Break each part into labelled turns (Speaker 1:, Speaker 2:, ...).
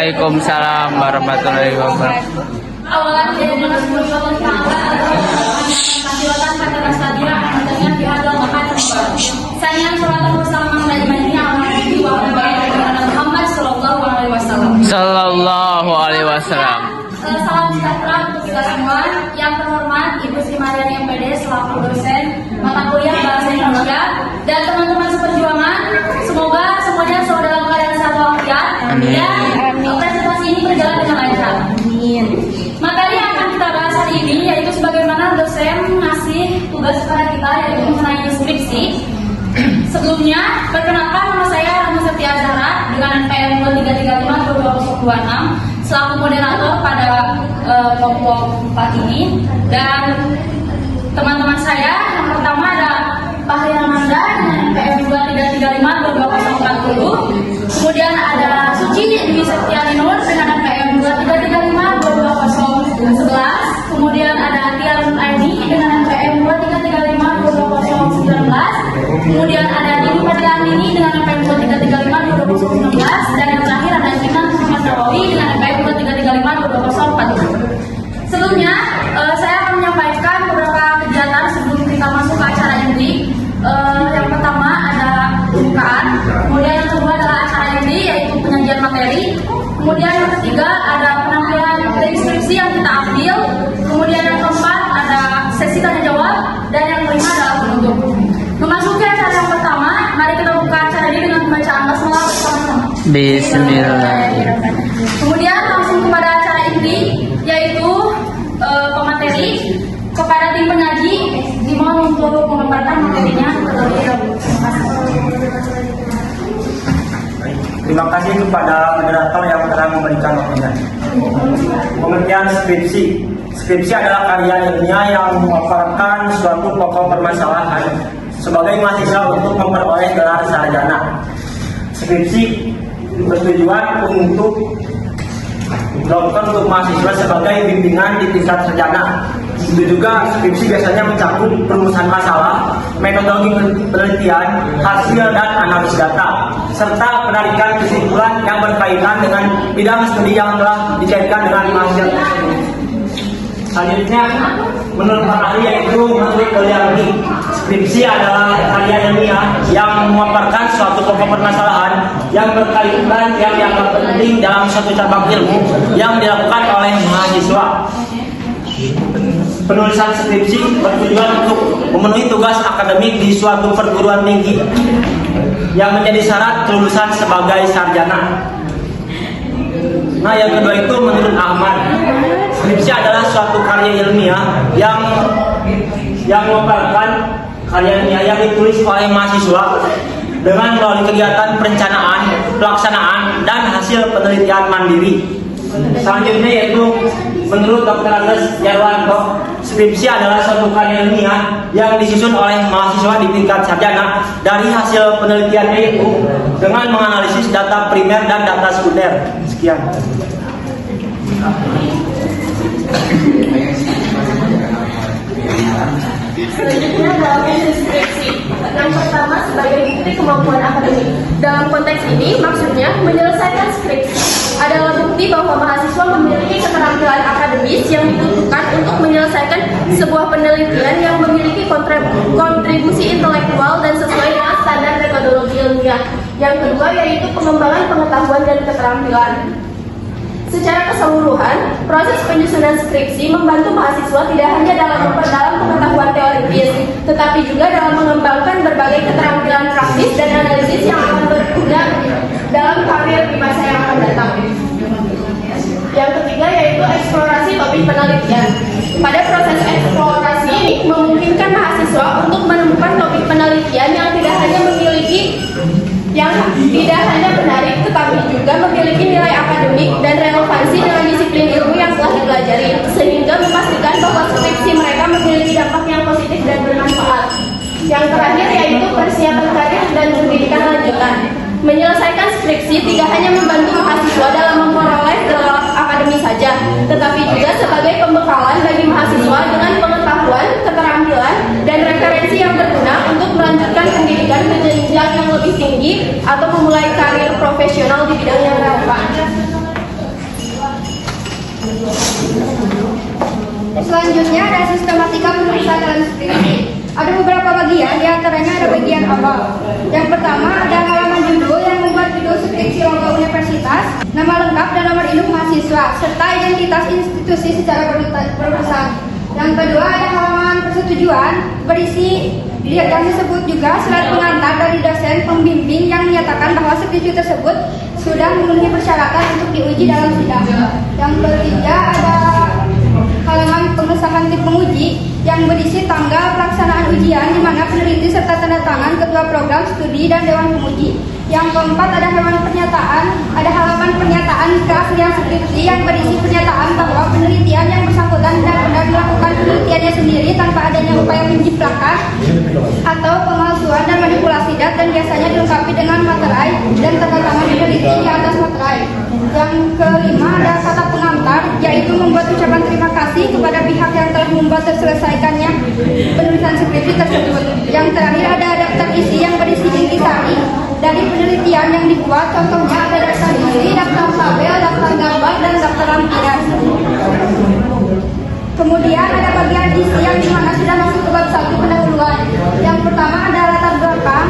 Speaker 1: Waalaikumsalam warahmatullahi wabarakatuh.
Speaker 2: Awalan dari Rasulullah Taala pada sadia dengan dihadal makan sayang salat bersama majma'nya Nabi Muhammad
Speaker 1: sallallahu alaihi wasallam.
Speaker 2: Salam sejahtera untuk kita semua. Yang terhormat Ibu Sri Mariani MPD selaku dosen mata kuliah Bahasa Indonesia dan teman-teman seperjuangan. Semoga semuanya selalu dalam keadaan sehat walafiat dan presentasi ini berjalan dengan lancar. Amin. Materi yang akan kita bahas hari ini yaitu sebagaimana dosen ngasih tugas kepada kita yaitu mengenai deskripsi. Sebelumnya, perkenalkan nama saya Rama Setia Zahra dengan NPM 2335-2026 selaku moderator pada kelompok 4 ini. Dan teman-teman saya yang pertama ada Pak Rian Manda dengan NPM 2335-2040. Kemudian ada Suci Dwi Setianinur dengan NPM 2335-2011. Kemudian ada Tiarun Aini dengan NPM 2335-2019. Kemudian ada Dini Fadlandini dengan NPM 2335-2019. Dan yang terakhir ada Jinan Muhammad Nawawi dengan NPM 2335-2040. Sebelumnya, saya akan menyampaikan beberapa kegiatan sebelum kita masuk ke acara inti. Yang pertama ada pembukaan, kemudian yang kedua adalah acara inti yaitu penyajian materi. Kemudian yang ketiga ada penampilan deskripsi yang kita ambil. Kemudian yang keempat ada sesi tanya jawab dan yang kelima adalah penutup. Memasuki acara yang pertama, mari kita buka acara ini dengan pembacaan basmalah bersama-sama.
Speaker 1: Bismillahirrahmanirrahim.
Speaker 2: Kemudian langsung kepada acara inti yaitu pemateri. Kepada tim penyaji dimohon untuk memaparkan materinya terlebih dahulu.
Speaker 3: Terima kasih kepada moderator yang telah memberikan waktunya. Pengertian skripsi. Skripsi adalah karya ilmiah yang memaparkan suatu pokok permasalahan sebagai mahasiswa untuk memperoleh gelar sarjana. Skripsi bertujuan untuk dilakukan untuk mahasiswa sebagai bimbingan di tingkat sarjana. Itu juga skripsi biasanya mencakup perumusan masalah, metodologi penelitian, hasil dan analisis data, serta penarikan kesimpulan yang berkaitan dengan bidang studi yang telah dikaitkan dengan mahasiswa tersebut. Selanjutnya, menurut para ahli yaitu menurut Polyarni, skripsi adalah karya ilmiah yang memaparkan suatu pokok permasalahan yang berkaitan yang dianggap penting dalam suatu cabang ilmu yang dilakukan oleh mahasiswa. Penulisan skripsi bertujuan untuk memenuhi tugas akademik di suatu perguruan tinggi yang menjadi syarat kelulusan sebagai sarjana. Nah, yang kedua itu menurut Ahmad, skripsi adalah suatu karya ilmiah yang memaparkan karya ilmiah yang ditulis oleh mahasiswa dengan melalui kegiatan perencanaan, pelaksanaan, dan hasil penelitian mandiri. Selanjutnya yaitu menurut Dr. Agus Jarwanto, skripsi adalah suatu karya ilmiah yang disusun oleh mahasiswa di tingkat sarjana dari hasil penelitiannya itu dengan menganalisis data primer dan data sekunder. Sekian.
Speaker 2: Selanjutnya adalah deskripsi. Yang pertama sebagai bukti kemampuan akademik. Dalam konteks ini maksudnya menyelesaikan skripsi adalah bukti bahwa mahasiswa memiliki keterampilan akademis yang dibutuhkan untuk menyelesaikan sebuah penelitian yang memiliki kontribusi intelektual dan sesuai dengan standar metodologi ilmiah. Yang kedua yaitu pengembangan pengetahuan dan keterampilan. Secara keseluruhan, proses penyusunan skripsi membantu mahasiswa tidak hanya dalam memperdalam pengetahuan teoritis, tetapi juga dalam mengembangkan berbagai keterampilan praktis dan analisis yang akan berguna dalam karir di masa yang akan datang. Yang ketiga yaitu eksplorasi topik penelitian. Pada proses eksplorasi ini memungkinkan mahasiswa untuk menemukan topik penelitian yang tidak hanya menarik, tetapi juga memiliki nilai akademik dan relevansi dengan disiplin ilmu yang telah dipelajari, sehingga memastikan bahwa skripsi mereka memiliki dampak yang positif dan bermanfaat. Yang terakhir yaitu persiapan karir dan pendidikan lanjutan. Menyelesaikan skripsi tidak hanya membantu mahasiswa dalam memperoleh gelar akademik saja, tetapi juga sebagai pembekalan bagi mahasiswa dengan pengetahuan, keterampilan, dan referensi yang berguna untuk melanjutkan pendidikan ke jenjang yang lebih tinggi atau memulai karir profesional di bidang yang relevan. Selanjutnya ada sistematika penulisan dalam skripsi. Ada beberapa bagian, diantaranya ada bagian awal. Yang pertama ada halaman judul yang membuat judul skripsi logo universitas, nama lengkap dan nomor induk mahasiswa, serta identitas institusi secara berurusan. Yang kedua ada halaman persetujuan, berisi yang disebut juga surat pengantar dari dosen pembimbing yang menyatakan bahwa skripsi tersebut sudah memenuhi persyaratan untuk diuji dalam sidang. Yang ketiga ada halaman pengesahan tim penguji yang berisi tanggal pelaksanaan ujian di mana peneliti serta tanda tangan ketua program studi dan dewan penguji. Yang keempat ada halaman pernyataan keaslian skripsi yang berisi pernyataan bahwa penelitian yang bersangkutan benar-benar melakukan penelitiannya sendiri tanpa adanya upaya penjiplakan atau pemalsuan dan manipulasi data, dan biasanya dilengkapi dengan materai dan tanda tangan peneliti di atas materai. Yang kelima ada kata pengantar, yaitu membuat ucapan terima kasih kepada pihak yang telah membuat terselesaikannya penulisan skripsi tersebut. Yang terakhir ada daftar isi yang berisi intisari dari penelitian yang dibuat, contohnya ada daftar isi, daftar tabel, daftar gambar, dan daftar lampiran. Kemudian ada bagian isi yang dimana sudah masuk ke bab 1 pendahuluan. Yang pertama ada latar belakang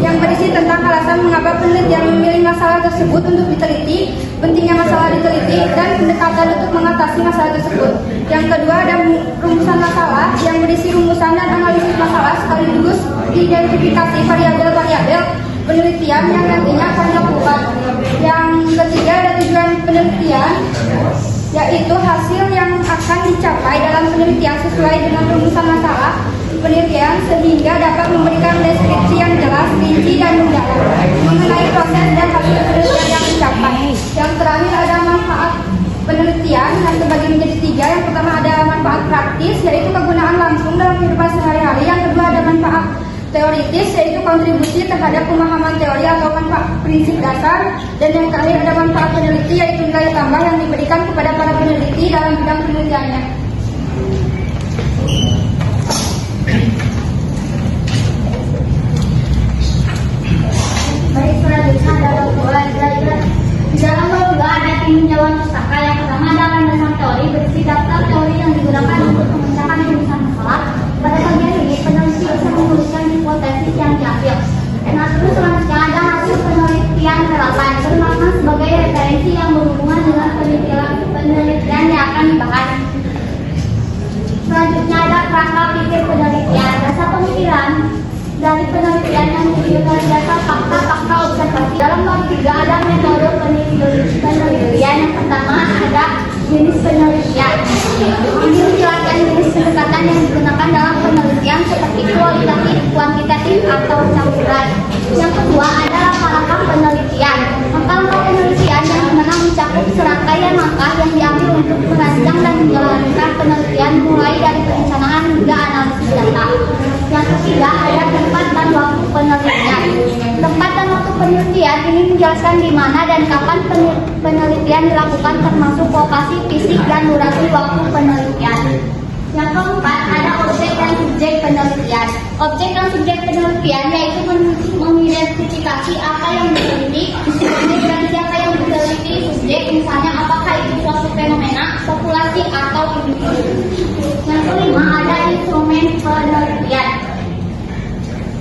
Speaker 2: yang berisi tentang alasan mengapa penelitian memilih masalah tersebut untuk diteliti, pentingnya masalah diteliti, dan pendekatan untuk mengatasi masalah tersebut. Yang kedua ada rumusan masalah yang berisi rumusan dan analisis masalah sekaligus identifikasi variabel-variabel penelitian yang nantinya akan dilakukan. Yang ketiga ada tujuan penelitian, yaitu hasil yang akan dicapai dalam penelitian sesuai dengan rumusan masalah penelitian sehingga dapat memberikan deskripsi yang jelas, rinci, dan mendalam mengenai proses dan hasil penelitian yang dicapai. Yang terakhir ada manfaat penelitian yang terbagi menjadi 3. Yang pertama ada manfaat praktis, yaitu kegunaan langsung dalam kehidupan sehari-hari. Yang kedua ada manfaat teoritis, yaitu kontribusi terhadap pemahaman teori atau manfaat prinsip dasar. Dan yang terakhir ada manfaat peneliti, yaitu nilai tambah yang diberikan kepada para peneliti dalam bidang penelitiannya.
Speaker 4: Baik, selanjutnya ada bab 2. Di dalam bab 2 ada peninjauan pustaka. Yang pertama ada landasan teori, berisi daftar teori yang digunakan untuk memecahkan rumusan masalah. Pada bagian ini peneliti bisa menuliskan hipotesis yang diambil. Nah, terus selanjutnya ada hasil penelitian relevan, bermakna sebagai referensi yang berhubungan dengan penelitian yang akan dibahas. Selanjutnya ada kerangka pikir penelitian. Dasar pemikiran dari penelitian yang terdiri dari dasar fakta-fakta observasi. Dalam bab 3 ada metode penelitian. Yang pertama ada jenis penelitian. Ini menjelaskan jenis pendekatan yang digunakan dalam penelitian seperti kualitatif, kuantitatif, atau campuran. Yang kedua ada langkah-langkah penelitian. Langkah-langkah penelitian yang dimana mencakup serangkaian langkah yang diambil untuk merancang dan menjalankan penelitian mulai dari perencanaan hingga analisis data. Yang ketiga ada tempat dan waktu penelitian. Tempat dan waktu penelitian ini menjelaskan di mana dan kapan penelitian dilakukan, termasuk lokasi, fisik, dan durasi waktu penelitian. Yang keempat ada objek dan subjek penelitian. Objek dan subjek penelitian yaitu mengidentifikasi apa yang diteliti, subjek dan siapa yang diteliti. Subjek misalnya apakah itu suatu fenomena, populasi, atau individu. Yang kelima ada instrumen penelitian.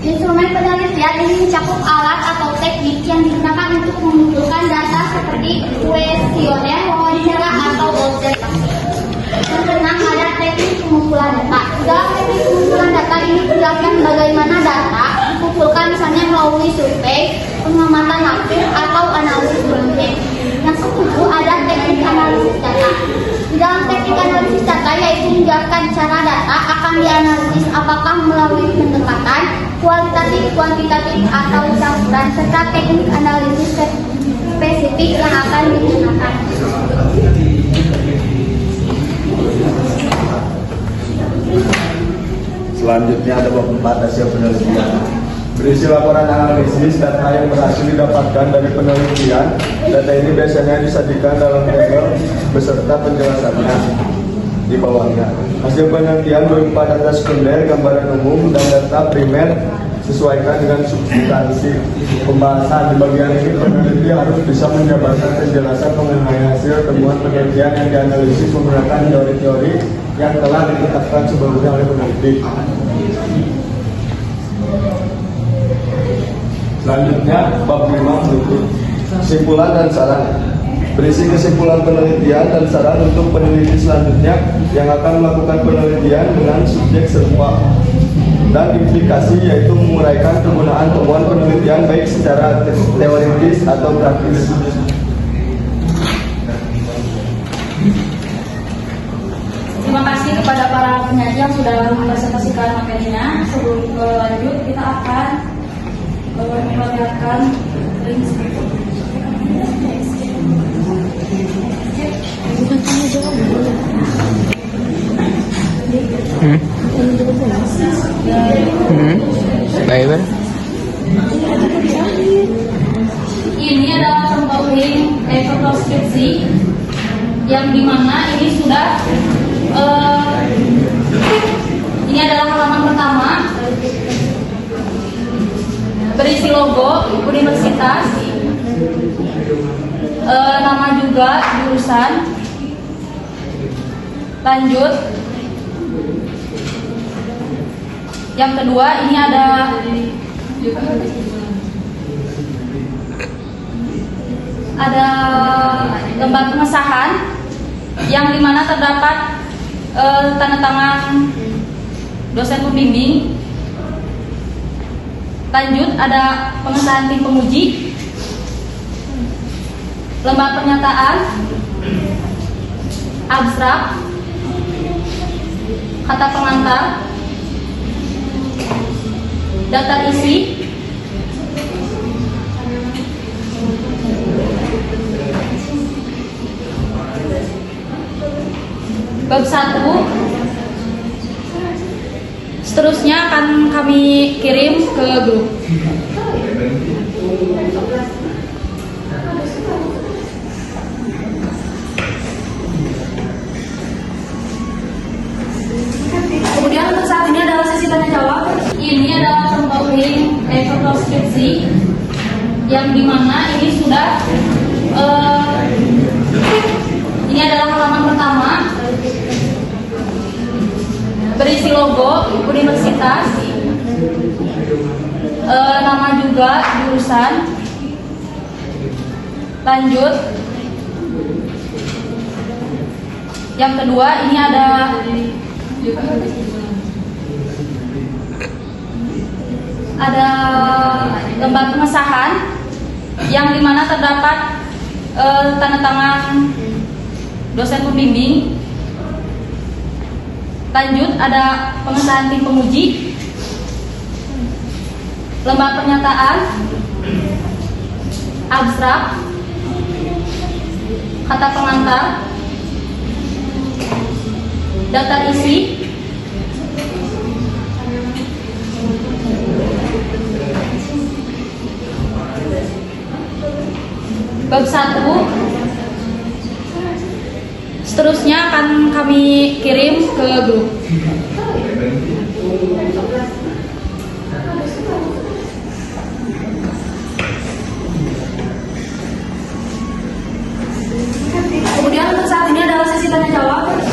Speaker 4: Instrumen penelitian ini mencakup alat atau teknik yang digunakan untuk mengumpulkan data seperti kuesioner, wawancara, atau observasi. Yang keenam ada teknik pengumpulan data. Dalam teknik pengumpulan data ini menjelaskan bagaimana data dikumpulkan, misalnya melalui survei, pengamatan langsung, atau analisis berbagai. Yang ketujuh ada teknik analisis data. Di dalam teknik analisis data yaitu menjelaskan cara data akan dianalisis apakah melalui pendekatan kualitatif, kuantitatif, atau campuran, serta teknik analisis spesifik yang akan digunakan.
Speaker 5: Selanjutnya ada bab 4 hasil penelitian. Berisi laporan analisis data yang berhasil didapatkan dari penelitian. Data ini biasanya disajikan dalam tabel beserta penjelasannya di bawahnya. Hasil penelitian berupa data sekunder, gambaran umum, dan data primer sesuaikan dengan substansi pembahasan. Di bagian ini peneliti harus bisa menjabarkan penjelasan mengenai hasil temuan penelitian yang dianalisis menggunakan teori-teori yang telah ditetapkan sebelumnya oleh peneliti. Selanjutnya, bab 5 berikut. Kesimpulan dan saran. Berisi kesimpulan penelitian dan saran untuk peneliti selanjutnya yang akan melakukan penelitian dengan subjek serupa. Dan implikasi yaitu menguraikan kegunaan temuan penelitian baik secara teoritis atau praktis.
Speaker 6: Terima kasih kepada para penyaji yang sudah mempresentasikan materinya. Sebelum lanjut, kita akan memperlihatkan prinsip.
Speaker 1: Baik.
Speaker 6: Ini adalah contoh skripsi yang dimana ini sudah ini adalah halaman pertama, berisi logo universitas, nama juga jurusan, lanjut. Yang kedua ini ada lembar pengesahan yang dimana terdapat tanda tangan dosen pembimbing. Lanjut ada pengesahan tim penguji, lembar pernyataan, abstrak, kata pengantar, daftar isi, bab 1. Seterusnya akan kami kirim ke grup. Kemudian untuk saat ini adalah sesi tanya jawab. Ini adalah contoh skripsi yang dimana ini sudah ini adalah halaman pertama, berisi logo universitas, nama juga jurusan, lanjut. Yang kedua ini ada lembar pengesahan yang dimana terdapat tanda tangan dosen pembimbing. Lanjut ada pengesahan tim penguji, lembar pernyataan, abstrak, kata pengantar, daftar isi, bab 1. Seterusnya akan kami kirim ke grup. Kemudian untuk saat ini adalah sesi tanya jawab.